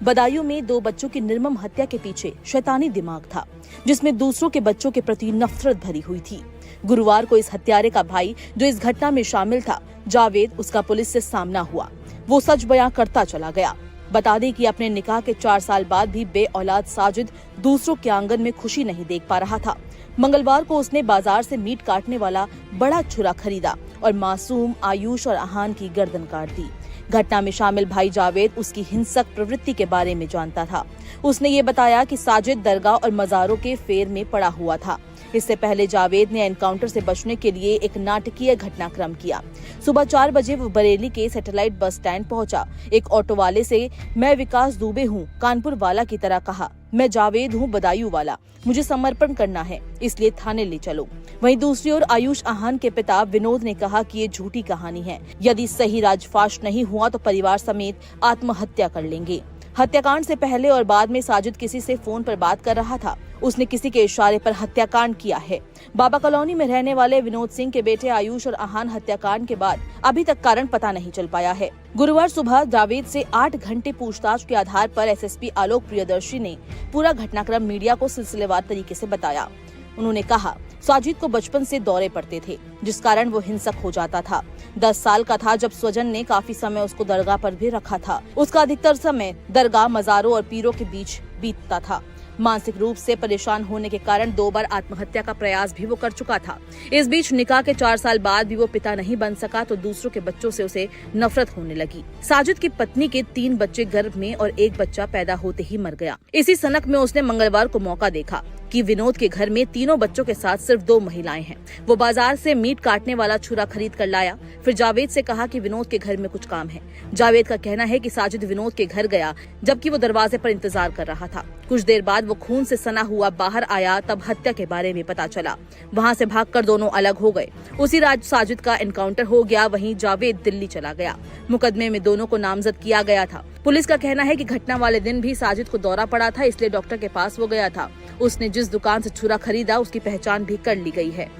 बदायूं में 2 बच्चों की निर्मम हत्या के पीछे शैतानी दिमाग था, जिसमें दूसरों के बच्चों के प्रति नफरत भरी हुई थी। गुरुवार को इस हत्यारे का भाई जो इस घटना में शामिल था, जावेद, उसका पुलिस से सामना हुआ। वो सच बयां करता चला गया। बता दें कि अपने निकाह के 4 साल बाद भी बेऔलाद साजिद दूसरों के आंगन में खुशी नहीं देख पा रहा था। मंगलवार को उसने बाजार से मीट काटने वाला बड़ा छुरा खरीदा और मासूम आयुष और आहान की गर्दन काट दी। घटना में शामिल भाई जावेद उसकी हिंसक प्रवृत्ति के बारे में जानता था। उसने ये बताया कि साजिद दरगाह और मज़ारों के फेर में पड़ा हुआ था। इससे पहले जावेद ने एनकाउंटर से बचने के लिए एक नाटकीय घटनाक्रम किया। सुबह 4 बजे वो बरेली के सैटेलाइट बस स्टैंड पहुंचा। एक ऑटो वाले से, मैं विकास दुबे हूँ, कानपुर वाला की तरह कहा, मैं जावेद हूँ, बदायूं वाला, मुझे समर्पण करना है, इसलिए थाने ले चलो। वहीं दूसरी ओर आयुष आहान के पिता विनोद ने कहा कि ये झूठी कहानी है, यदि सही राजफाश नहीं हुआ तो परिवार समेत आत्महत्या कर लेंगे। हत्याकांड से पहले और बाद में साजिद किसी से फोन पर बात कर रहा था। उसने किसी के इशारे पर हत्याकांड किया है। बाबा कॉलोनी में रहने वाले विनोद सिंह के बेटे आयुष और आहान हत्याकांड के बाद अभी तक कारण पता नहीं चल पाया है। गुरुवार सुबह जावेद से 8 घंटे पूछताछ के आधार पर एसएसपी आलोक प्रियदर्शी ने पूरा घटनाक्रम मीडिया को सिलसिलेवार तरीके से बताया। उन्होंने कहा, साजिद को बचपन से दौरे पड़ते थे, जिस कारण वो हिंसक हो जाता था। 10 साल का था जब स्वजन ने काफी समय उसको दरगाह पर भी रखा था। उसका अधिकतर समय दरगाह, मज़ारों और पीरों के बीच बीतता था। मानसिक रूप से परेशान होने के कारण 2 बार आत्महत्या का प्रयास भी वो कर चुका था। इस बीच निकाह के 4 साल बाद भी वो पिता नहीं बन सका तो दूसरों के बच्चों से उसे नफरत होने लगी। साजिद की पत्नी के 3 बच्चे गर्भ में और 1 बच्चा पैदा होते ही मर गया। इसी सनक में उसने मंगलवार को मौका देखा कि विनोद के घर में 3 बच्चों के साथ सिर्फ 2 महिलाएं हैं। वो बाजार से मीट काटने वाला छुरा खरीद कर लाया। फिर जावेद से कहा कि विनोद के घर में कुछ काम है। जावेद का कहना है कि साजिद विनोद के घर गया जबकि वो दरवाजे पर इंतजार कर रहा था। कुछ देर बाद वो खून से सना हुआ बाहर आया, तब हत्या के बारे में पता चला। वहाँ से भागकर दोनों अलग हो गए। उसी रात साजिद का एनकाउंटर हो गया। वहीं जावेद दिल्ली चला गया। मुकदमे में दोनों को नामजद किया गया था। पुलिस का कहना है कि घटना वाले दिन भी साजिद को दौरा पड़ा था, इसलिए डॉक्टर के पास वो गया था। उसने जिस दुकान से छुरा खरीदा उसकी पहचान भी कर ली गई है।